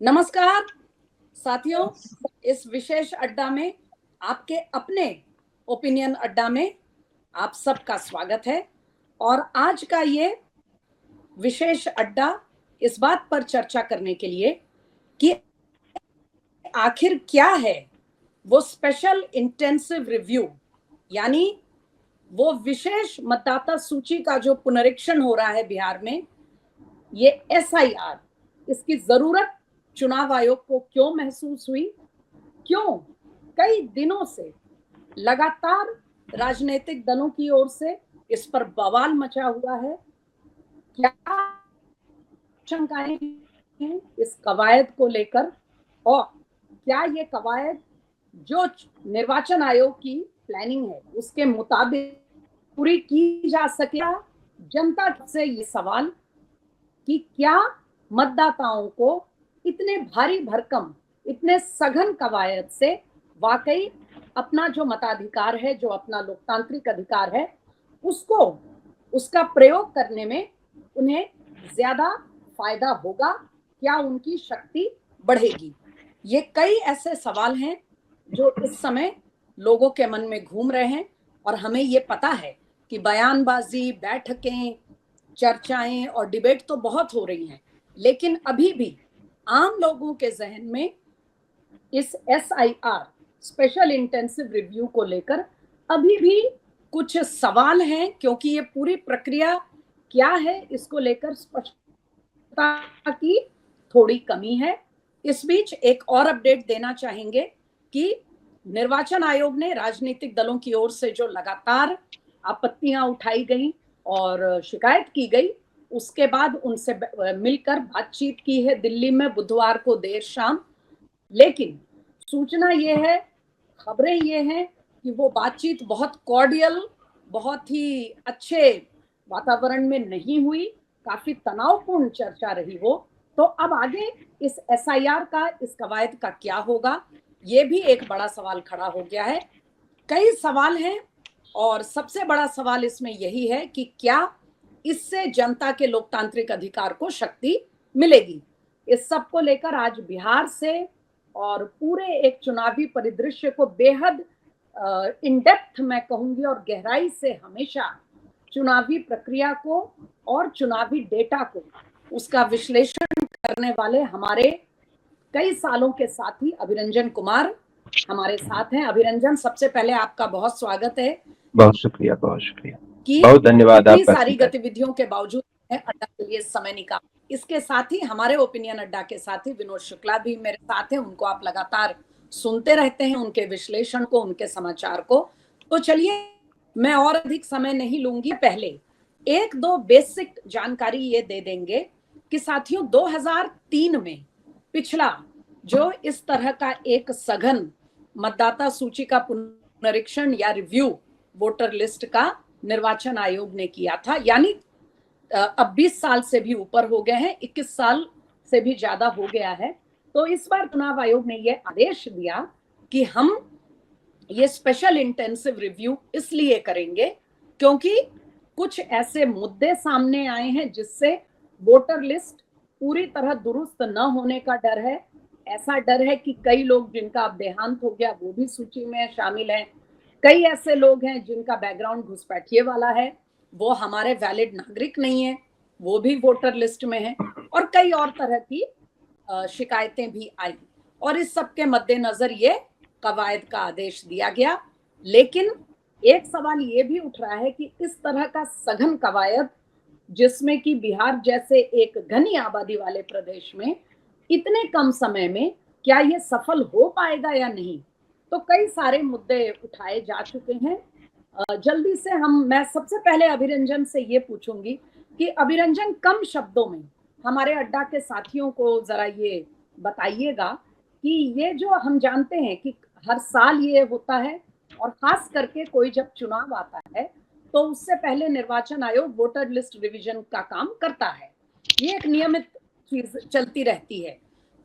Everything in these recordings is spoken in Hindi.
नमस्कार साथियों, इस विशेष अड्डा में, आपके अपने ओपिनियन अड्डा में आप सबका स्वागत है। और आज का ये विशेष अड्डा इस बात पर चर्चा करने के लिए कि आखिर क्या है वो स्पेशल इंटेंसिव रिव्यू, यानी वो विशेष मतदाता सूची का जो पुनरीक्षण हो रहा है बिहार में, ये SIR, इसकी जरूरत चुनाव आयोग को क्यों महसूस हुई, क्यों कई दिनों से लगातार राजनीतिक दलों की ओर से इस पर बवाल मचा हुआ है, क्या शंकाएं हैं इस कवायद को लेकर, और क्या ये कवायद जो निर्वाचन आयोग की प्लानिंग है उसके मुताबिक पूरी की जा सके। जनता से ये सवाल कि क्या मतदाताओं को इतने भारी भरकम, इतने सघन कवायद से वाकई अपना जो मताधिकार है, जो अपना लोकतांत्रिक अधिकार है, उसका प्रयोग करने में उन्हें ज्यादा फायदा होगा, क्या उनकी शक्ति बढ़ेगी। ये कई ऐसे सवाल हैं जो इस समय लोगों के मन में घूम रहे हैं। और हमें ये पता है कि बयानबाजी, बैठकें, चर्चाएं और डिबेट तो बहुत हो रही हैं, लेकिन अभी भी आम लोगों के जहन में इस SIR, स्पेशल इंटेंसिव रिव्यू को लेकर अभी भी कुछ सवाल हैं, क्योंकि ये पूरी प्रक्रिया क्या है इसको लेकर स्पष्टता की थोड़ी कमी है। इस बीच एक और अपडेट देना चाहेंगे कि निर्वाचन आयोग ने राजनीतिक दलों की ओर से जो लगातार आपत्तियां उठाई गई और शिकायत की गई, उसके बाद उनसे मिलकर बातचीत की है दिल्ली में बुधवार को देर शाम। लेकिन सूचना ये है, खबरें ये हैं कि वो बातचीत बहुत कॉर्डियल, बहुत ही अच्छे वातावरण में नहीं हुई, काफी तनावपूर्ण चर्चा रही वो। तो अब आगे इस SIR का, इस कवायद का क्या होगा, ये भी एक बड़ा सवाल खड़ा हो गया है। कई सवाल हैं और सबसे बड़ा सवाल इसमें यही है कि क्या इससे जनता के लोकतांत्रिक अधिकार को शक्ति मिलेगी। इस सब को लेकर आज बिहार से और पूरे एक चुनावी परिदृश्य को बेहद इन डेप्थ मैं कहूंगी और गहराई से हमेशा चुनावी प्रक्रिया को और चुनावी डेटा को, उसका विश्लेषण करने वाले हमारे कई सालों के साथी अभिरंजन कुमार हमारे साथ हैं। अभिरंजन, सबसे पहले आपका बहुत स्वागत है। बहुत शुक्रिया, बहुत शुक्रिया, कि बहुत धन्यवाद। इतनी सारी गतिविधियों के बावजूद अड्डा के लिए समय निकाला। इसके साथ ही हमारे ओपिनियन अड्डा के साथी विनोद शुक्ला भी मेरे साथ हैं। उनको आप लगातार सुनते रहते हैं, उनके विश्लेषण को, उनके समाचार को। तो चलिए, मैं और अधिक समय नहीं लूंगी, पहले एक दो बेसिक जानकारी ये दे देंगे कि साथियों 2003 में पिछला जो इस तरह का एक सघन मतदाता सूची का पुनरीक्षण या रिव्यू वोटर लिस्ट का निर्वाचन आयोग ने किया था, यानी अब 20 साल से भी ऊपर हो गए हैं, 21 साल से भी ज्यादा हो गया है। तो इस बार चुनाव आयोग ने यह आदेश दिया कि हम ये स्पेशल इंटेंसिव रिव्यू इसलिए करेंगे क्योंकि कुछ ऐसे मुद्दे सामने आए हैं जिससे वोटर लिस्ट पूरी तरह दुरुस्त न होने का डर है। ऐसा डर है कि कई लोग जिनका अब देहांत हो गया वो भी सूची में शामिल हैं। कई ऐसे लोग हैं जिनका बैकग्राउंड घुसपैठिए वाला है, वो हमारे वैलिड नागरिक नहीं है, वो भी वोटर लिस्ट में है। और कई और तरह की शिकायतें भी आई और इस सब के मद्देनजर ये कवायद का आदेश दिया गया। लेकिन एक सवाल ये भी उठ रहा है कि इस तरह का सघन कवायद, जिसमें कि बिहार जैसे एक घनी आबादी वाले प्रदेश में इतने कम समय में क्या ये सफल हो पाएगा या नहीं, तो कई सारे मुद्दे उठाए जा चुके हैं। जल्दी से मैं सबसे पहले अभिरंजन से ये पूछूंगी कि अभिरंजन, कम शब्दों में हमारे अड्डा के साथियों को जरा ये बताइएगा कि ये जो हम जानते हैं कि हर साल ये होता है और खास करके कोई जब चुनाव आता है तो उससे पहले निर्वाचन आयोग वोटर लिस्ट रिवीजन का काम करता है, ये एक नियमित चीज चलती रहती है।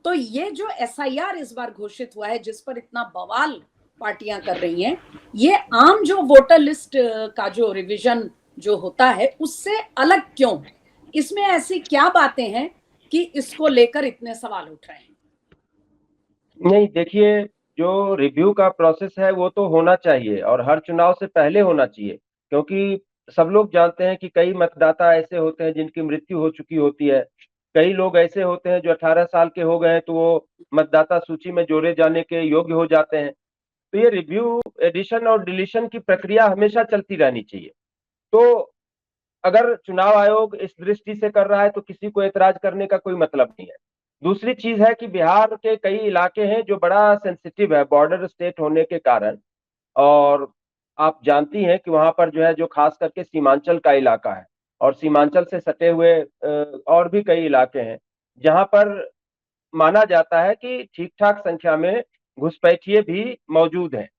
तो ये जो SIR इस बार घोषित हुआ है, जिस पर इतना बवाल पार्टियां कर रही हैं, ये आम जो वोटर लिस्ट का जो रिवीजन जो होता है उससे अलग क्यों है? इसमें ऐसी क्या बातें हैं कि इसको लेकर इतने सवाल उठ रहे हैं? नहीं, देखिए, जो रिव्यू का प्रोसेस है वो तो होना चाहिए और हर चुनाव से पहले होना चाहिए, क्योंकि सब लोग जानते हैं कि कई मतदाता ऐसे होते हैं जिनकी मृत्यु हो चुकी होती है। कई लोग ऐसे होते हैं जो 18 साल के हो गए हैं तो वो मतदाता सूची में जोड़े जाने के योग्य हो जाते हैं। तो ये रिव्यू, एडिशन और डिलीशन की प्रक्रिया हमेशा चलती रहनी चाहिए। तो अगर चुनाव आयोग इस दृष्टि से कर रहा है तो किसी को ऐतराज करने का कोई मतलब नहीं है। दूसरी चीज है कि बिहार के कई इलाके हैं जो बड़ा सेंसिटिव है बॉर्डर स्टेट होने के कारण, और आप जानती हैं कि वहां पर जो है, जो खास करके सीमांचल का इलाका है और सीमांचल से सटे हुए और भी कई इलाके हैं जहां पर माना जाता है कि ठीक ठाक संख्या में घुसपैठिए भी मौजूद हैं।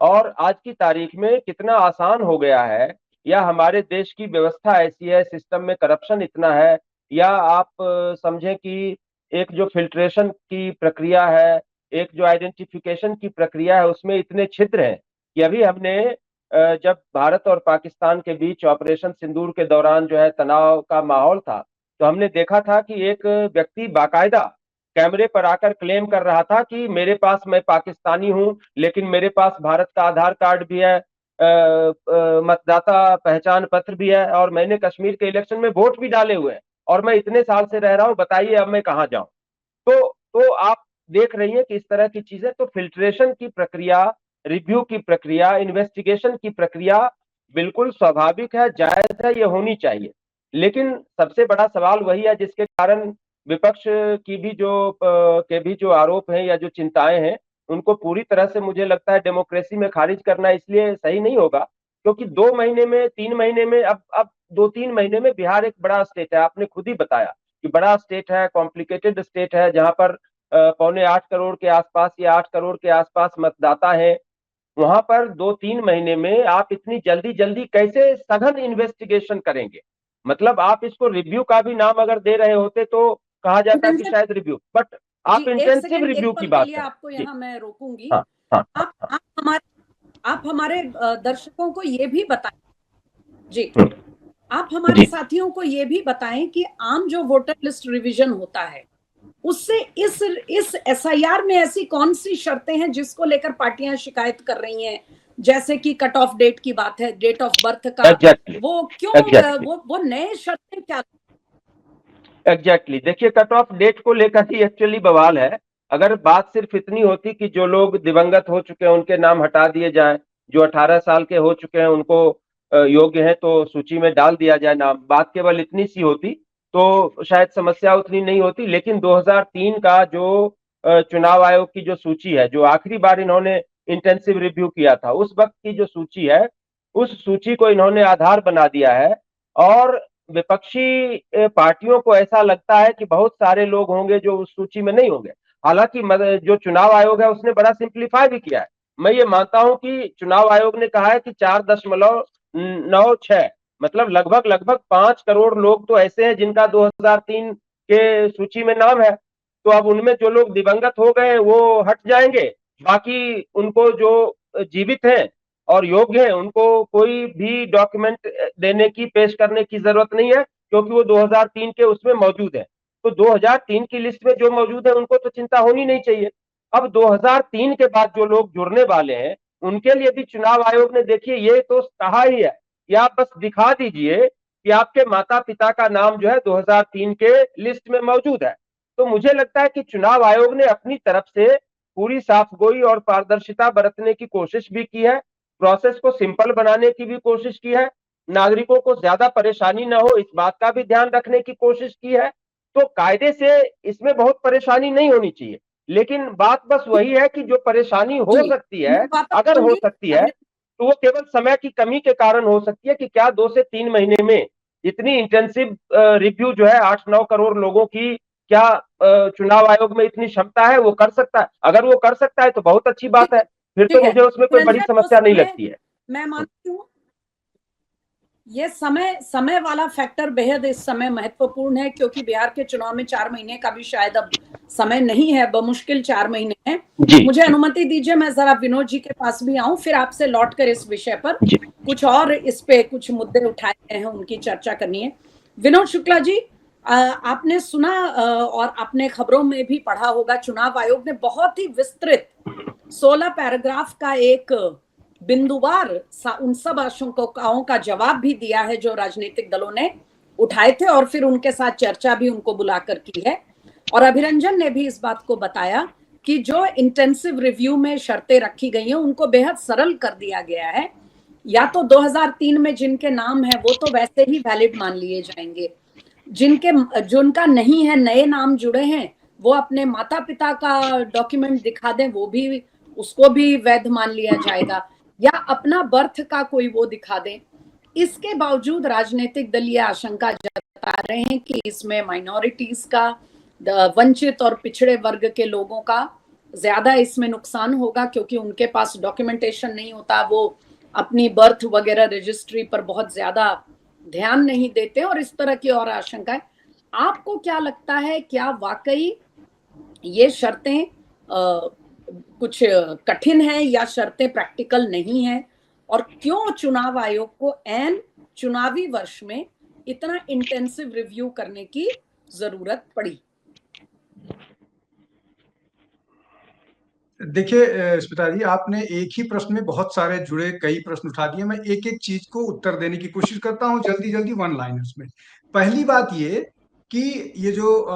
और आज की तारीख में कितना आसान हो गया है, या हमारे देश की व्यवस्था ऐसी है, सिस्टम में करप्शन इतना है, या आप समझें कि एक जो फिल्ट्रेशन की प्रक्रिया है, एक जो आइडेंटिफिकेशन की प्रक्रिया है, उसमें इतने छिद्र हैं कि अभी हमने जब भारत और पाकिस्तान के बीच ऑपरेशन सिंदूर के दौरान जो है तनाव का माहौल था, तो हमने देखा था कि एक व्यक्ति बाकायदा कैमरे पर आकर क्लेम कर रहा था कि मेरे पास, मैं पाकिस्तानी हूं लेकिन मेरे पास भारत का आधार कार्ड भी है, मतदाता पहचान पत्र भी है, और मैंने कश्मीर के इलेक्शन में वोट भी डाले हुए हैं और मैं इतने साल से रह रहा हूं, बताइए अब मैं कहां जाऊं। तो आप देख रही हैं कि इस तरह की चीजें, तो फिल्ट्रेशन की प्रक्रिया, रिव्यू की प्रक्रिया, इन्वेस्टिगेशन की प्रक्रिया बिल्कुल स्वाभाविक है, जायज है, ये होनी चाहिए। लेकिन सबसे बड़ा सवाल वही है जिसके कारण विपक्ष की भी जो आरोप हैं या जो चिंताएं हैं, उनको पूरी तरह से मुझे लगता है डेमोक्रेसी में खारिज करना इसलिए सही नहीं होगा क्योंकि 2 महीने में, 3 महीने में, अब 2-3 महीने में बिहार एक बड़ा स्टेट है, आपने खुद ही बताया कि बड़ा स्टेट है, कॉम्प्लिकेटेड स्टेट है, जहां पर 7.25 करोड़ के आसपास या 8 करोड़ के आसपास मतदाता है। वहां पर 2-3 महीने में आप इतनी जल्दी जल्दी कैसे सघन इन्वेस्टिगेशन करेंगे? मतलब आप इसको रिव्यू का भी नाम अगर दे रहे होते तो कहा जाता कि शायद रिव्यू, बट जी, आप एक इंटेंसिव सेकंड, रिव्यू एक की पल के बात लिए करें। आपको जी। यहाँ मैं रोकूंगी। हाँ, हाँ, हाँ, आप हाँ। आप हमारे दर्शकों को ये भी बताएं। जी, हम्म, आप हमारे जी साथियों को ये भी बताएं कि आम जो वोटर लिस्ट रिवीजन होता है, उससे इस एसआईआर में ऐसी कौन सी शर्तें हैं जिसको लेकर पार्टियां शिकायत कर रही हैं? जैसे कि कट ऑफ डेट की बात है, डेट ऑफ बर्थ का, एग्जैक्टली, वो क्यों, एग्जैक्टली, वो नए शर्तें क्या? एग्जैक्टली। देखिए, कट ऑफ डेट को लेकर ही एक्चुअली बवाल है। अगर बात सिर्फ इतनी होती कि जो लोग दिवंगत हो चुके हैं उनके नाम हटा दिए जाएं, जो 18 साल के हो चुके हैं उनको योग्य है तो सूची में डाल दिया जाए नाम, बात केवल इतनी सी होती तो शायद समस्या उतनी नहीं होती। लेकिन 2003 का जो चुनाव आयोग की जो सूची है, जो आखिरी बार इन्होंने इंटेंसिव रिव्यू किया था, उस वक्त की जो सूची है, उस सूची को इन्होंने आधार बना दिया है। और विपक्षी पार्टियों को ऐसा लगता है कि बहुत सारे लोग होंगे जो उस सूची में नहीं होंगे। हालांकि जो चुनाव आयोग है उसने बड़ा सिंप्लीफाई भी किया है। मैं ये मानता हूं कि चुनाव आयोग ने कहा है कि 4.96, मतलब लगभग लगभग 5 करोड़ लोग तो ऐसे हैं जिनका 2003 के सूची में नाम है। तो अब उनमें जो लोग दिवंगत हो गए वो हट जाएंगे, बाकी उनको जो जीवित हैं और योग्य हैं उनको कोई भी डॉक्यूमेंट देने की, पेश करने की जरूरत नहीं है क्योंकि वो 2003 के उसमें मौजूद है। तो 2003 की लिस्ट में जो मौजूद है उनको तो चिंता होनी नहीं चाहिए। अब 2003 के बाद जो लोग जुड़ने वाले हैं उनके लिए भी चुनाव आयोग ने, देखिए, ये तो कहा ही है कि आप बस दिखा दीजिए कि आपके माता पिता का नाम जो है 2003 के लिस्ट में मौजूद है। तो मुझे लगता है कि चुनाव आयोग ने अपनी तरफ से पूरी साफगोई और पारदर्शिता बरतने की कोशिश भी की है, प्रोसेस को सिंपल बनाने की भी कोशिश की है, नागरिकों को ज्यादा परेशानी ना हो इस बात का भी ध्यान रखने की कोशिश की है। तो कायदे से इसमें बहुत परेशानी नहीं होनी चाहिए। लेकिन बात बस वही है कि जो परेशानी हो जी, सकती है, मैं वापस अगर हो आऊंगी। सकती है, तो वो केवल समय की कमी के कारण हो सकती है कि क्या 2 से 3 महीने में इतनी इंटेंसिव रिव्यू जो है 8-9 करोड़ लोगों की, क्या चुनाव आयोग में इतनी क्षमता है? वो कर सकता है। अगर वो कर सकता है तो बहुत अच्छी बात ठीक है, है, फिर तो ठीक है मुझे उसमें कोई बड़ी निरंजन, वो समस्या नहीं समय, लगती है। मैं मानती हूँ ये समय समय वाला फैक्टर बेहद इस समय महत्वपूर्ण है, क्योंकि बिहार के चुनाव में 4 महीने का भी शायद अब समय नहीं है, बमुश्किल 4 महीने है। जी, मुझे जी, अनुमति दीजिए मैं जरा विनोद जी के पास भी आऊं, फिर आपसे लौटकर इस विषय पर जी। कुछ और, इस पे कुछ मुद्दे उठाए गए हैं उनकी चर्चा करनी है। विनोद शुक्ला जी, आपने सुना और आपने खबरों में भी पढ़ा होगा, चुनाव आयोग ने बहुत ही विस्तृत 16 पैराग्राफ का एक बिंदुवार उन सब आशंकाओं का जवाब भी दिया है जो राजनीतिक दलों ने उठाए थे, और फिर उनके साथ चर्चा भी उनको बुलाकर की है। और अभिरंजन ने भी इस बात को बताया कि जो इंटेंसिव रिव्यू में शर्तें रखी गई हैं उनको बेहद सरल कर दिया गया है। या तो 2003 में जिनके नाम है वो तो वैसे ही वैलिड मान लिए जाएंगे, जिनका नहीं है, नए नाम जुड़े हैं, वो अपने माता पिता का डॉक्यूमेंट दिखा दें, वो भी, उसको भी वैध मान लिया जाएगा, या अपना बर्थ का कोई वो दिखा दें। इसके बावजूद राजनीतिक दल ये आशंका जता रहे हैं कि इसमें माइनॉरिटीज का, वंचित और पिछड़े वर्ग के लोगों का ज्यादा इसमें नुकसान होगा, क्योंकि उनके पास डॉक्यूमेंटेशन नहीं होता, वो अपनी बर्थ वगैरह रजिस्ट्री पर बहुत ज्यादा ध्यान नहीं देते, और इस तरह की और आशंकाएं। आपको क्या लगता है, क्या वाकई ये शर्तें कुछ कठिन है या शर्तें प्रैक्टिकल नहीं है, और क्यों चुनाव आयोग को एन चुनावी वर्ष में इतना इंटेंसिव रिव्यू करने की जरूरत पड़ी? देखिए स्मिता जी, आपने एक ही प्रश्न में बहुत सारे जुड़े कई प्रश्न उठा दिए। मैं एक एक चीज को उत्तर देने की कोशिश करता हूँ जल्दी जल्दी, वन लाइनर्स में। पहली बात ये कि ये जो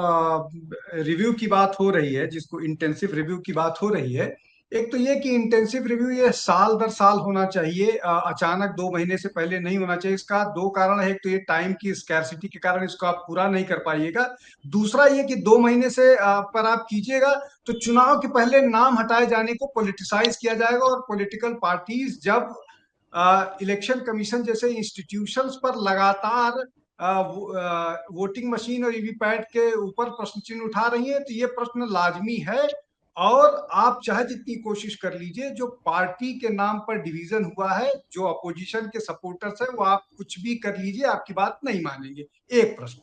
रिव्यू की बात हो रही है, जिसको इंटेंसिव रिव्यू की बात हो रही है, एक तो ये कि इंटेंसिव रिव्यू ये साल दर साल होना चाहिए, अचानक 2 महीने से पहले नहीं होना चाहिए। इसका दो कारण है, एक तो ये टाइम की स्कैर्सिटी के कारण इसको आप पूरा नहीं कर पाइएगा। दूसरा ये कि 2 महीने से पर आप कीजिएगा तो चुनाव के पहले नाम हटाए जाने को पॉलिटिसाइज किया जाएगा, और पॉलिटिकल पार्टीज जब इलेक्शन कमीशन जैसे इंस्टीट्यूशंस पर लगातार वोटिंग मशीन और ईवीपैट के ऊपर प्रश्न चिन्ह उठा रही है, तो ये प्रश्न लाजमी है। और आप चाहे जितनी कोशिश कर लीजिए, जो पार्टी के नाम पर डिवीजन हुआ है, जो अपोजिशन के सपोर्टर्स है, वो आप कुछ भी कर लीजिए, आपकी बात नहीं मानेंगे। एक प्रश्न।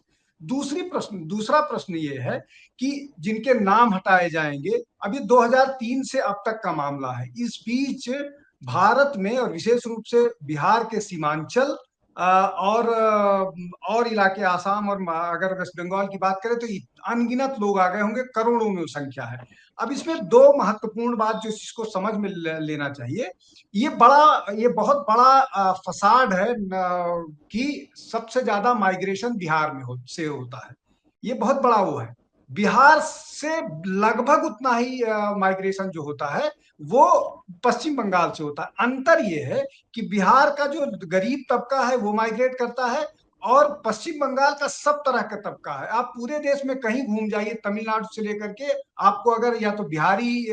दूसरा प्रश्न ये है कि जिनके नाम हटाए जाएंगे, अभी 2003 से अब तक का मामला है। इस बीच भारत में और विशेष रूप से बिहार के सीमांचल और इलाके, आसाम, और अगर वेस्ट बंगाल की बात करें तो अनगिनत लोग आ गए होंगे, करोड़ों में संख्या है। अब इसमें दो महत्वपूर्ण बात जो इसको समझ में लेना चाहिए, ये बहुत बड़ा फसाड है कि सबसे ज्यादा माइग्रेशन बिहार में से होता है। ये बहुत बड़ा वो है। बिहार से लगभग उतना ही माइग्रेशन जो होता है वो पश्चिम बंगाल से होता है। अंतर ये है कि बिहार का जो गरीब तबका है वो माइग्रेट करता है, और पश्चिम बंगाल का सब तरह का तबका है। आप पूरे देश में कहीं घूम जाइए, तमिलनाडु से लेकर के, आपको अगर या तो बिहारी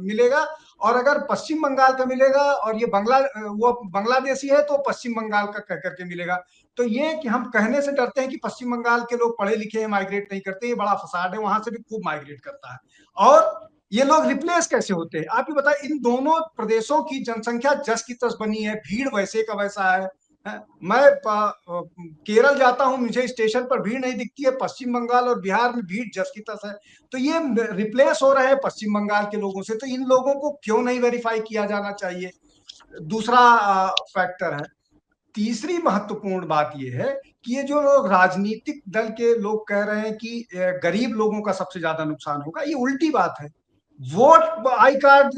मिलेगा, और अगर पश्चिम बंगाल का मिलेगा, और ये वो बांग्लादेशी है तो पश्चिम बंगाल का कह करके मिलेगा। तो ये कि हम कहने से डरते हैं कि पश्चिम बंगाल के लोग पढ़े लिखे हैं, माइग्रेट नहीं करते, ये बड़ा फसाड है। वहां से भी खूब माइग्रेट करता है। और ये लोग रिप्लेस कैसे होते हैं, आप ही बताए। इन दोनों प्रदेशों की जनसंख्या जस की तस बनी है, भीड़ वैसे का वैसा है। मैं केरल जाता हूं, मुझे स्टेशन पर भीड़ नहीं दिखती है। पश्चिम बंगाल और बिहार में भीड़ जस की तस है। तो ये रिप्लेस हो रहे हैं पश्चिम बंगाल के लोगों से, तो इन लोगों को क्यों नहीं वेरीफाई किया जाना चाहिए? दूसरा फैक्टर है। तीसरी महत्वपूर्ण बात यह है कि ये जो राजनीतिक दल के लोग कह रहे हैं कि गरीब लोगों का सबसे ज्यादा नुकसान होगा, ये उल्टी बात है। Vote I card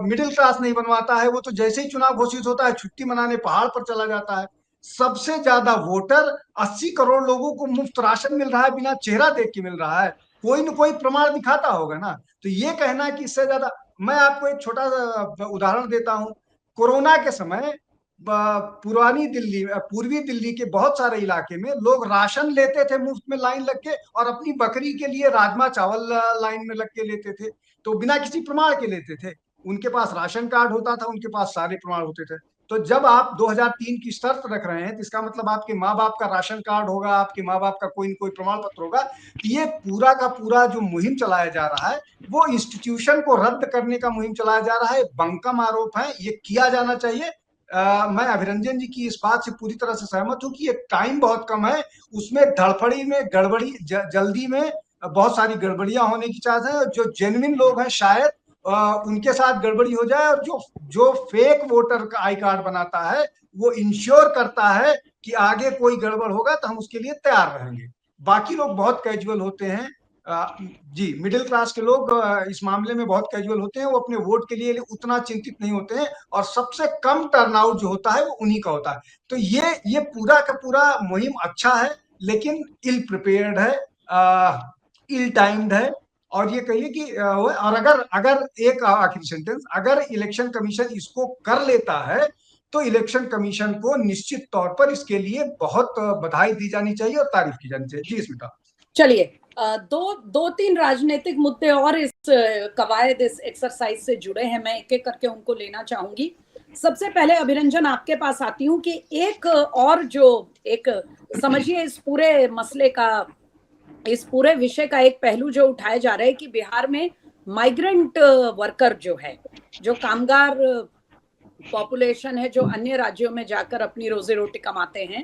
middle class नहीं बनवाता है, वो तो जैसे ही चुनाव घोषित होता है छुट्टी मनाने पहाड़ पर चला जाता है। सबसे ज्यादा वोटर 80 करोड़ लोगों को मुफ्त राशन मिल रहा है, बिना चेहरा देख के मिल रहा है। कोई न कोई प्रमाण दिखाता होगा ना। तो ये कहना कि इससे ज्यादा, मैं आपको एक छोटा सा उदाहरण देता हूं। कोरोना के समय पूर्वी दिल्ली के बहुत सारे इलाके में लोग राशन लेते थे मुफ्त में लाइन लग के, और अपनी बकरी के लिए राजमा चावल लाइन में लग के लेते थे, तो बिना किसी प्रमाण के लेते थे। उनके पास राशन कार्ड होता था, उनके पास सारे प्रमाण होते थे। तो जब आप 2003 की शर्त रख रहे हैं, तो इसका मतलब आपके माँ बाप का राशन कार्ड होगा, आपके माँ बाप का कोई न कोई प्रमाण पत्र होगा। तो ये पूरा का पूरा जो मुहिम चलाया जा रहा है, वो इंस्टीट्यूशन को रद्द करने का मुहिम चलाया जा रहा है। बंकम आरोप है, ये किया जाना चाहिए। मैं अभिरंजन जी की इस बात से पूरी तरह से सहमत हूं कि ये टाइम बहुत कम है, उसमें धड़फड़ी में गड़बड़ी, जल्दी में बहुत सारी गड़बड़ियां होने की चांस है। जो जेन्युइन लोग हैं शायद उनके साथ गड़बड़ी हो जाए, और जो फेक वोटर का आई कार्ड बनाता है वो इंश्योर करता है कि आगे कोई गड़बड़ होगा तो हम उसके लिए तैयार रहेंगे। बाकी लोग बहुत कैजुअल होते हैं। जी, मिडिल क्लास के लोग इस मामले में बहुत कैजुअल होते हैं, वो अपने वोट के लिए उतना चिंतित नहीं होते हैं, और सबसे कम टर्नआउट जो होता है वो उन्हीं का होता है। तो ये पूरा का पूरा मुहिम अच्छा है, लेकिन इल प्रिपेयर्ड है, इल टाइम्ड है, और ये कहिए कि और अगर अगर एक आखिरी सेंटेंस, अगर इलेक्शन कमीशन इसको कर लेता है तो इलेक्शन कमीशन को निश्चित तौर पर इसके लिए बहुत बधाई दी जानी चाहिए और तारीफ की जानी चाहिए। जी स्मिता। चलिए, दो तीन राजनीतिक मुद्दे और इस कवायद, इस एक्सरसाइज से जुड़े हैं, मैं एक एक करके उनको लेना चाहूंगी। सबसे पहले अभिरंजन आपके पास आती हूँ कि एक और जो एक समझिए इस पूरे मसले का, इस पूरे विषय का एक पहलू जो उठाया जा रहा है कि बिहार में माइग्रेंट वर्कर जो है, जो कामगार पॉपुलेशन है, जो अन्य राज्यों में जाकर अपनी रोजी रोटी कमाते हैं,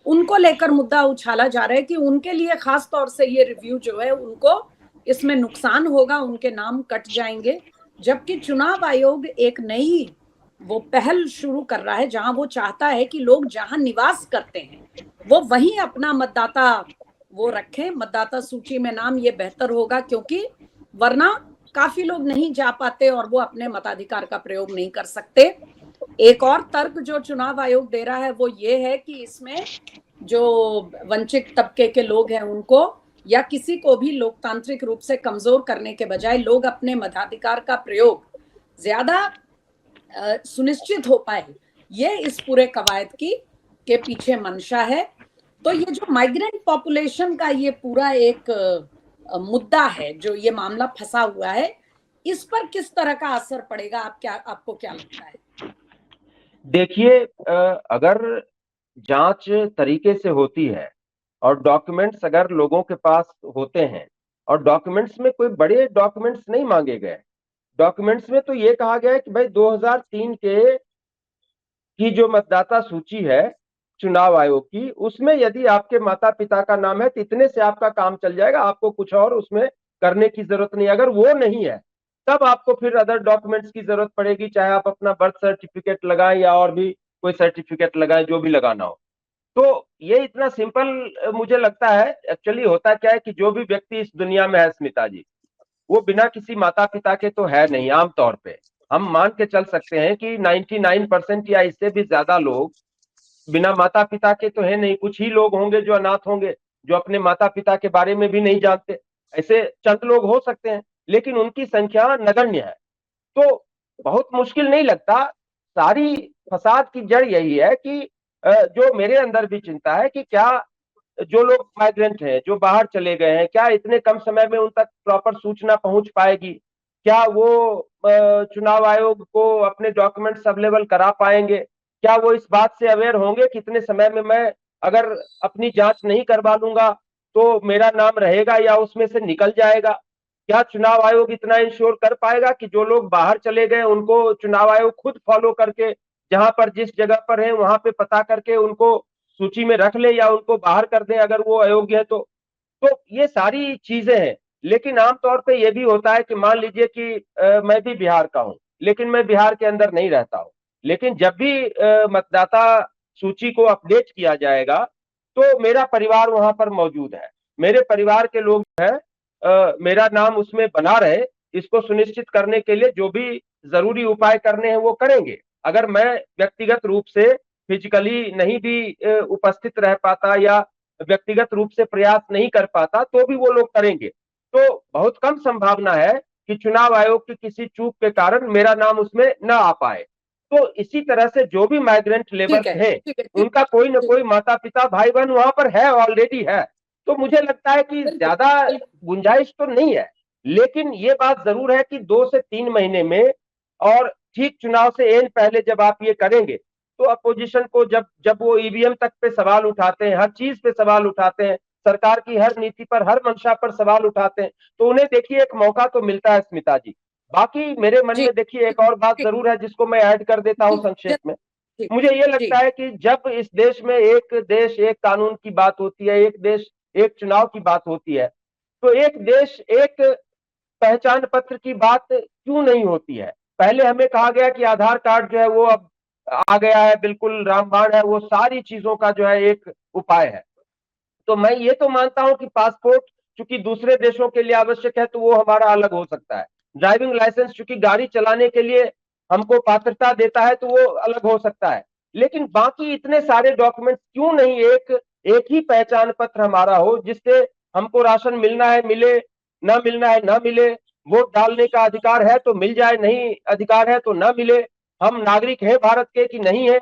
उनको लेकर मुद्दा उछाला जा रहा है कि उनके लिए खास तौर से ये रिव्यू जो है उनको इसमें नुकसान होगा, उनके नाम कट जाएंगे। जबकि चुनाव आयोग एक नई वो पहल शुरू कर रहा है जहां वो चाहता है कि लोग जहां निवास करते हैं वो वहीं अपना मतदाता वो रखें, मतदाता सूची में नाम। ये बेहतर होगा, क्योंकि वरना काफी लोग नहीं जा पाते और वो अपने मताधिकार का प्रयोग नहीं कर सकते। एक और तर्क जो चुनाव आयोग दे रहा है वो ये है कि इसमें जो वंचित तबके के लोग हैं उनको या किसी को भी लोकतांत्रिक रूप से कमजोर करने के बजाय लोग अपने मताधिकार का प्रयोग ज्यादा सुनिश्चित हो पाए, ये इस पूरे कवायद की के पीछे मंशा है। तो ये जो माइग्रेंट पॉपुलेशन का ये पूरा एक मुद्दा है, जो ये मामला फंसा हुआ है, इस पर किस तरह का असर पड़ेगा, आपको क्या लगता है? देखिए, अगर जांच तरीके से होती है और डॉक्यूमेंट्स अगर लोगों के पास होते हैं, और डॉक्यूमेंट्स में कोई बड़े डॉक्यूमेंट्स नहीं मांगे गए, डॉक्यूमेंट्स में तो ये कहा गया है कि भाई 2003 के की जो मतदाता सूची है चुनाव आयोग की, उसमें यदि आपके माता पिता का नाम है तो इतने से आपका काम चल जाएगा, आपको कुछ और उसमें करने की जरूरत नहीं। अगर वो नहीं है तब आपको फिर अदर डॉक्यूमेंट्स की जरूरत पड़ेगी, चाहे आप अपना बर्थ सर्टिफिकेट लगाएं या और भी कोई सर्टिफिकेट लगाएं, जो भी लगाना हो। तो ये इतना सिंपल मुझे लगता है। एक्चुअली होता क्या है कि जो भी व्यक्ति इस दुनिया में है स्मिता जी, वो बिना किसी माता पिता के तो है नहीं। आमतौर पे हम मान के चल सकते हैं कि 99% या इससे भी ज्यादा लोग बिना माता पिता के तो है नहीं। कुछ ही लोग होंगे जो अनाथ होंगे, जो अपने माता पिता के बारे में भी नहीं जानते, ऐसे चंद लोग हो सकते हैं, लेकिन उनकी संख्या नगण्य है। तो बहुत मुश्किल नहीं लगता। सारी फसाद की जड़ यही है कि जो मेरे अंदर भी चिंता है कि क्या जो लोग माइग्रेंट हैं, जो बाहर चले गए हैं, क्या इतने कम समय में उन तक प्रॉपर सूचना पहुंच पाएगी? क्या वो चुनाव आयोग को अपने डॉक्यूमेंट्स अवेलेबल करा पाएंगे? क्या वो इस बात से अवेयर होंगे कि इतने समय में मैं अगर अपनी जांच नहीं करवा लूंगा तो मेरा नाम रहेगा या उसमें से निकल जाएगा? क्या चुनाव आयोग इतना इंश्योर कर पाएगा कि जो लोग बाहर चले गए उनको चुनाव आयोग खुद फॉलो करके जहां पर जिस जगह पर है वहां पे पता करके उनको सूची में रख ले या उनको बाहर कर दें अगर वो अयोग्य है तो ये सारी चीजें हैं। लेकिन आमतौर पे ये भी होता है कि मान लीजिए कि मैं भी बिहार का हूं, लेकिन मैं बिहार के अंदर नहीं रहता हूं, लेकिन जब भी मतदाता सूची को अपडेट किया जाएगा तो मेरा परिवार वहां पर मौजूद है। मेरे परिवार के लोग जो है मेरा नाम उसमें बना रहे, इसको सुनिश्चित करने के लिए जो भी जरूरी उपाय करने हैं वो करेंगे। अगर मैं व्यक्तिगत रूप से फिजिकली नहीं भी उपस्थित रह पाता या व्यक्तिगत रूप से प्रयास नहीं कर पाता तो भी वो लोग करेंगे। तो बहुत कम संभावना है कि चुनाव आयोग की किसी चूक के कारण मेरा नाम उसमें न आ पाए। तो इसी तरह से जो भी माइग्रेंट लेबर्स हैं, ठीक है, उनका कोई ना ठीक, कोई माता पिता भाई बहन वहां पर है, ऑलरेडी है। तो मुझे लगता है कि बिल्कुल, ज्यादा बिल्कुल। गुंजाइश तो नहीं है। लेकिन ये बात जरूर है कि 2 से 3 महीने में, और ठीक चुनाव से एन पहले जब आप ये करेंगे तो अपोजिशन को जब जब वो ईवीएम तक पे सवाल उठाते हैं, हर चीज पे सवाल उठाते हैं, सरकार की हर नीति पर, हर मंशा पर सवाल उठाते हैं, तो उन्हें देखिए एक मौका तो मिलता है स्मिता जी। बाकी मेरे मन जी, में देखिए एक और बात ठीक, जरूर है जिसको मैं ऐड कर देता हूं ठीक, संक्षेप में। ठीक, मुझे ये जी, लगता है कि जब इस देश में एक देश एक कानून की बात होती है, एक देश एक चुनाव की बात होती है, तो एक देश एक पहचान पत्र की बात क्यों नहीं होती है? पहले हमें कहा गया कि आधार कार्ड जो है वो अब आ गया है, बिल्कुल रामबाण है, वो सारी चीजों का जो है एक उपाय है। तो मैं ये तो मानता हूं कि पासपोर्ट चूंकि दूसरे देशों के लिए आवश्यक है तो वो हमारा अलग हो सकता है, ड्राइविंग लाइसेंस चूंकि गाड़ी चलाने के लिए हमको पात्रता देता है तो वो अलग हो सकता है, लेकिन बाकी इतने सारे डॉक्यूमेंट्स क्यों नहीं एक ही पहचान पत्र हमारा हो जिससे हमको राशन मिलना है मिले, ना मिलना है ना मिले, वोट डालने का अधिकार है तो मिल जाए, नहीं अधिकार है तो ना मिले, हम नागरिक हैं भारत के कि नहीं है,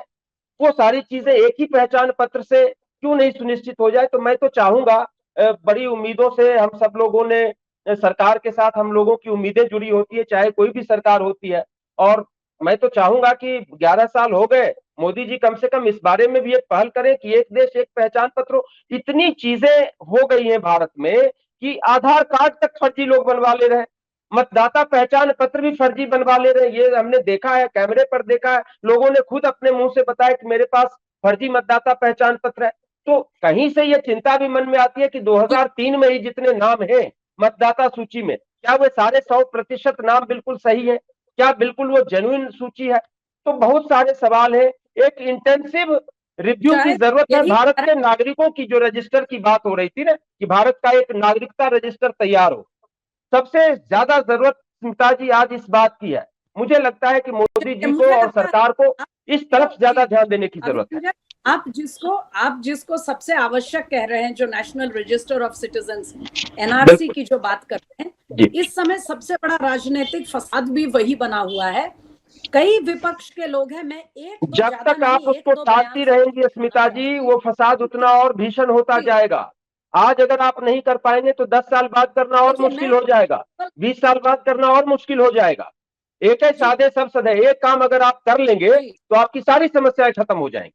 वो सारी चीजें एक ही पहचान पत्र से क्यों नहीं सुनिश्चित हो जाए। तो मैं तो चाहूंगा, बड़ी उम्मीदों से हम सब लोगों ने, सरकार के साथ हम लोगों की उम्मीदें जुड़ी होती है चाहे कोई भी सरकार होती है, और मैं तो चाहूंगा कि 11 साल हो गए, मोदी जी कम से कम इस बारे में भी एक पहल करें कि एक देश एक पहचान पत्र हो। इतनी चीजें हो गई हैं भारत में कि आधार कार्ड तक फर्जी लोग बनवा ले रहे हैं, मतदाता पहचान पत्र भी फर्जी बनवा ले रहे हैं, ये हमने देखा है, कैमरे पर देखा है, लोगों ने खुद अपने मुंह से बताया कि मेरे पास फर्जी मतदाता पहचान पत्र है। तो कहीं से ये चिंता भी मन में आती है कि 2003 में ही जितने नाम हैं मतदाता सूची में, क्या वे सारे 100% नाम बिल्कुल सही है, क्या बिल्कुल वो जेन्युइन सूची है? तो बहुत सारे सवाल हैं, एक इंटेंसिव रिव्यू की शायद जरूरत है। यही भारत कारण के नागरिकों की जो रजिस्टर की बात हो रही थी ना, कि भारत का एक नागरिकता रजिस्टर तैयार हो, सबसे ज्यादा जरूरत स्मिता जी आज इस बात की है। मुझे लगता है कि मोदी जी को मुझे और लगता है सरकार को आप इस तरफ ज्यादा जी, ध्यान देने की जरूरत है। अभिनंदन, आप जिसको सबसे आवश्यक कह रहे हैं, जो national register of citizens NRC बिल्कुल की जो बात करते हैं, जी। इस समय सबसे बड़ा राजनीतिक फसाद भी वही बना हुआ है। कई विपक्ष के लोग हैं, मैं एक दो जब ज्यादा तक आप नहीं, एक उसको दो बयान टालती रहेंगी स्मिता जी, वो फसाद उतना और भीषण होता जी, जाएगा। आज अगर आप नहीं कर पाएंगे तो 10 साल बाद करना और देखिए मुश्किल मैं हो जाएगा, 20 साल बाद करना और मुश्किल हो जाएगा। एक ही जी सादे सब सदे एक काम अगर आप कर लेंगे जी तो आपकी सारी समस्याएं खत्म हो जाएंगी।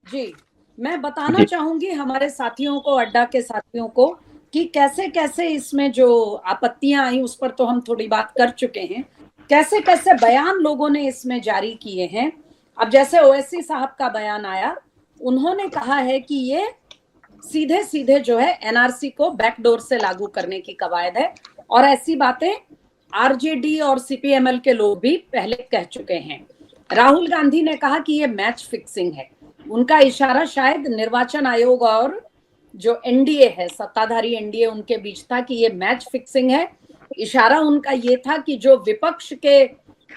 जी मैं बताना जी चाहूंगी हमारे साथियों को, अड्डा के साथियों को, कि कैसे कैसे इसमें जो आपत्तियां आई उस पर तो हम थोड़ी बात कर चुके हैं, कैसे कैसे बयान लोगों ने इसमें जारी किए हैं। अब जैसे ओवैसी साहब का बयान आया, उन्होंने कहा है कि ये सीधे सीधे जो है एनआरसी को बैकडोर से लागू करने की कवायद है, और ऐसी बातें आरजेडी और सीपीएमएल के लोग भी पहले कह चुके हैं। राहुल गांधी ने कहा कि ये मैच फिक्सिंग है। उनका इशारा शायद निर्वाचन आयोग और जो एनडीए है, सत्ताधारी एनडीए, उनके बीच था कि ये मैच फिक्सिंग है। इशारा उनका ये था कि जो विपक्ष के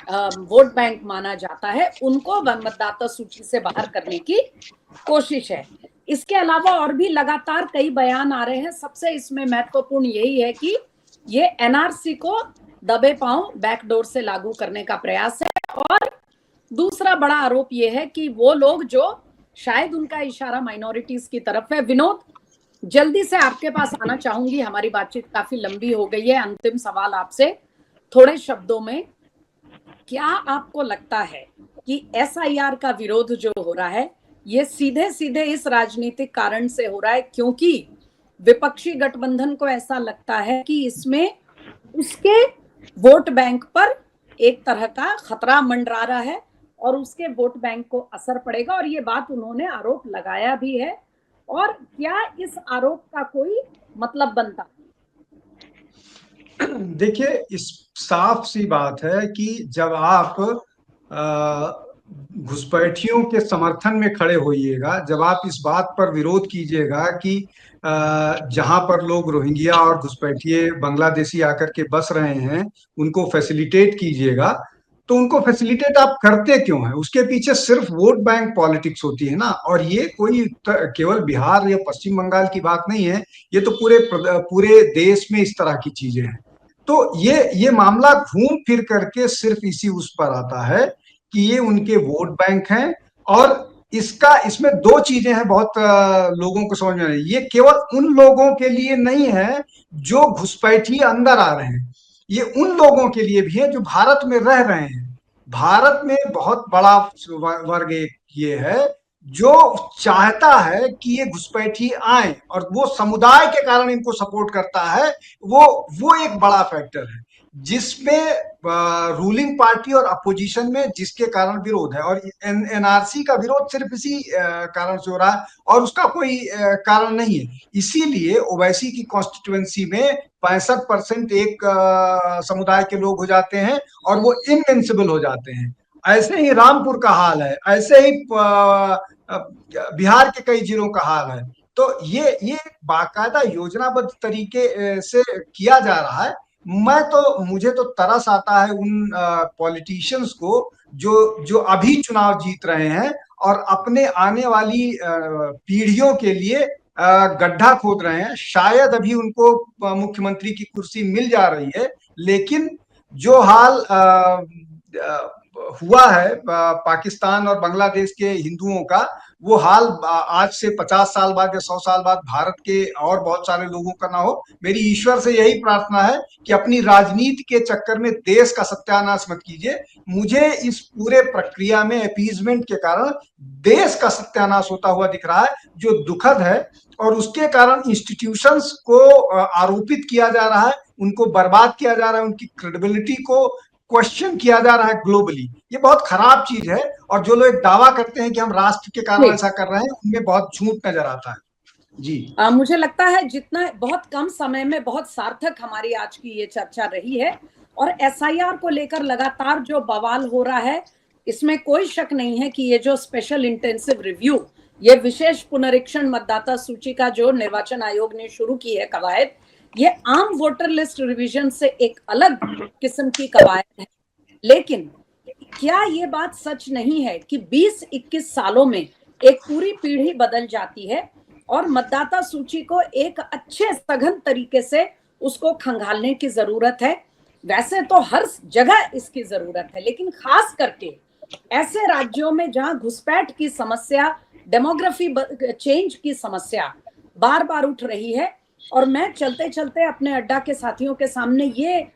वोट बैंक माना जाता है उनको मतदाता सूची से बाहर करने की कोशिश है। इसके अलावा और भी लगातार कई बयान आ रहे हैं। सबसे इसमें महत्वपूर्ण यही है कि ये एनआरसी को दबे पांव बैकडोर से लागू करने का प्रयास है। और दूसरा बड़ा आरोप ये है कि वो लोग जो, शायद उनका इशारा माइनॉरिटीज की तरफ है। विनोद, जल्दी से आपके पास आना चाहूंगी, हमारी बातचीत काफी लंबी हो गई है। अंतिम सवाल आपसे थोड़े शब्दों में, क्या आपको लगता है कि एसआईआर का विरोध जो हो रहा है ये सीधे सीधे इस राजनीतिक कारण से हो रहा है क्योंकि विपक्षी गठबंधन को ऐसा लगता है कि इसमें उसके वोट बैंक पर एक तरह का खतरा मंडरा रहा है और उसके वोट बैंक को असर पड़ेगा, और ये बात उन्होंने आरोप लगाया भी है। और क्या इस आरोप का कोई मतलब बनता? देखिए, इस साफ सी बात है कि जब आप घुसपैठियों के समर्थन में खड़े होइएगा, जब आप इस बात पर विरोध कीजिएगा कि जहां पर लोग रोहिंग्या और घुसपैठिए बांग्लादेशी आकर के बस रहे हैं उनको फैसिलिटेट कीजिएगा, तो उनको फैसिलिटेट आप करते क्यों हैं? उसके पीछे सिर्फ वोट बैंक पॉलिटिक्स होती है ना। और ये कोई केवल बिहार या पश्चिम बंगाल की बात नहीं है, ये तो पूरे देश में इस तरह की चीजें हैं। तो ये मामला घूम फिर करके सिर्फ इसी उस पर आता है कि ये उनके वोट बैंक हैं। और इसमें दो चीजें हैं बहुत लोगों को समझ में नहीं। ये केवल उन लोगों के लिए नहीं है जो घुसपैठी अंदर आ रहे हैं, ये उन लोगों के लिए भी है जो भारत में रह रहे हैं। भारत में बहुत बड़ा वर्ग एक ये है जो चाहता है कि ये घुसपैठी आए और वो समुदाय के कारण इनको सपोर्ट करता है। वो एक बड़ा फैक्टर है जिसमें रूलिंग पार्टी और अपोजिशन में जिसके कारण विरोध है। और एनआरसी का विरोध सिर्फ इसी कारण से हो रहा है और उसका कोई कारण नहीं है। इसीलिए ओवैसी की कॉन्स्टिट्यूएंसी में 65% एक समुदाय के लोग हो जाते हैं और वो इनविंसिबल हो जाते हैं। ऐसे ही रामपुर का हाल है, ऐसे ही बिहार के कई जिलों का हाल है। तो ये बाकायदा योजनाबद्ध तरीके से किया जा रहा है। मुझे तो तरस आता है उन पॉलिटिशियंस को जो जो अभी चुनाव जीत रहे हैं और अपने आने वाली पीढ़ियों के लिए गड्ढा खोद रहे हैं। शायद अभी उनको मुख्यमंत्री की कुर्सी मिल जा रही है, लेकिन जो हाल हुआ है पाकिस्तान और बांग्लादेश के हिंदुओं का, वो हाल आज से 50 साल बाद या 100 साल बाद भारत के और बहुत सारे लोगों का ना हो। मेरी ईश्वर से यही प्रार्थना है कि अपनी राजनीति के चक्कर में देश का सत्यानाश मत कीजिए। मुझे इस पूरे प्रक्रिया में अपीजमेंट के कारण देश का सत्यानाश होता हुआ दिख रहा है, जो दुखद है। और उसके कारण इंस्टीट्यूशंस को आरोपित किया जा रहा है, उनको बर्बाद किया जा रहा है, उनकी क्रेडिबिलिटी को क्वेश्चन किया जा रहा है ग्लोबली। ये बहुत खराब चीज है। और जो लोग दावा करते हैं कि हम राष्ट्र के कारण ऐसा कर रहे हैं, उनमें बहुत झूठ नजर आता है। जी मुझे लगता है जितना बहुत कम समय में बहुत सार्थक हमारी आज की ये चर्चा रही है। और एसआईआर को लेकर लगातार जो बवाल हो रहा है, इसमें कोई शक नहीं है कि ये जो स्पेशल इंटेंसिव रिव्यू, ये विशेष पुनरीक्षण मतदाता सूची का जो निर्वाचन आयोग ने शुरू की है कवायद, ये आम वोटर लिस्ट रिवीजन से एक अलग किस्म की कवायद है। लेकिन क्या ये बात सच नहीं है कि 20-21 सालों में एक पूरी पीढ़ी बदल जाती है और मतदाता सूची को एक अच्छे सघन तरीके से उसको खंगालने की जरूरत है। वैसे तो हर जगह इसकी जरूरत है, लेकिन खास करके ऐसे राज्यों में जहां घुसपैठ की समस्या, डेमोग्राफी चेंज की समस्या बार बार उठ रही है। और मैं चलते चलते अपने अड्डा के साथियों के सामने ये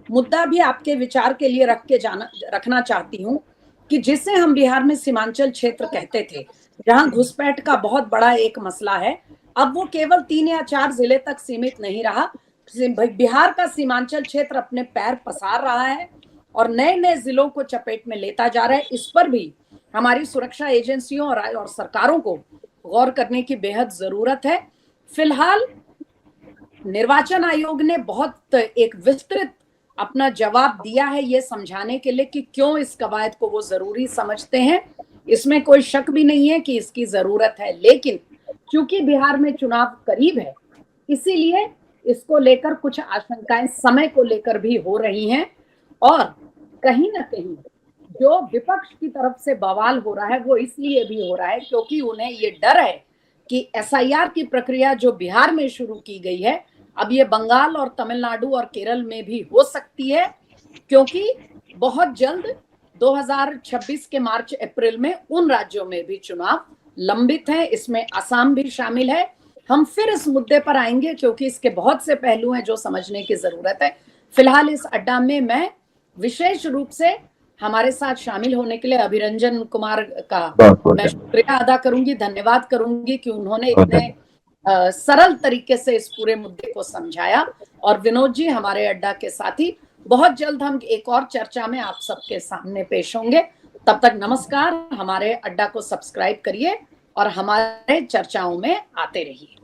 मुद्दा भी आपके विचार के लिए रखना चाहती हूँ कि जिसे हम बिहार में सीमांचल क्षेत्र कहते थे, जहां घुसपैठ का बहुत बड़ा एक मसला है, अब वो केवल 3 या 4 जिले तक सीमित नहीं रहा। बिहार का सीमांचल क्षेत्र अपने पैर पसार रहा है और नए नए जिलों को चपेट में लेता जा रहा है। इस पर भी हमारी सुरक्षा एजेंसियों और सरकारों को गौर करने की बेहद जरूरत है। फिलहाल निर्वाचन आयोग ने बहुत एक विस्तृत अपना जवाब दिया है ये समझाने के लिए कि क्यों इस कवायद को वो जरूरी समझते हैं। इसमें कोई शक भी नहीं है कि इसकी जरूरत है, लेकिन क्योंकि बिहार में चुनाव करीब है, इसीलिए इसको लेकर कुछ आशंकाएं समय को लेकर भी हो रही हैं। और कहीं ना कहीं जो विपक्ष की तरफ से बवाल हो रहा है वो इसलिए भी हो रहा है क्योंकि उन्हें ये डर है कि एसआईआर की प्रक्रिया जो बिहार में शुरू की गई है, अब ये बंगाल और तमिलनाडु और केरल में भी हो सकती है, क्योंकि बहुत जल्द 2026 के मार्च अप्रैल में उन राज्यों में भी चुनाव लंबित हैं। इसमें असम भी शामिल है। हम फिर इस मुद्दे पर आएंगे क्योंकि इसके बहुत से पहलू हैं जो समझने की जरूरत है। फिलहाल इस अड्डा में मैं विशेष रूप से हमारे साथ शामिल होने के लिए अभिरंजन कुमार का मैं शुक्रिया अदा करूंगी, धन्यवाद करूंगी कि उन्होंने इतने सरल तरीके से इस पूरे मुद्दे को समझाया। और विनोद जी हमारे अड्डा के साथी, बहुत जल्द हम एक और चर्चा में आप सबके सामने पेश होंगे। तब तक नमस्कार। हमारे अड्डा को सब्सक्राइब करिए और हमारे चर्चाओं में आते रहिए।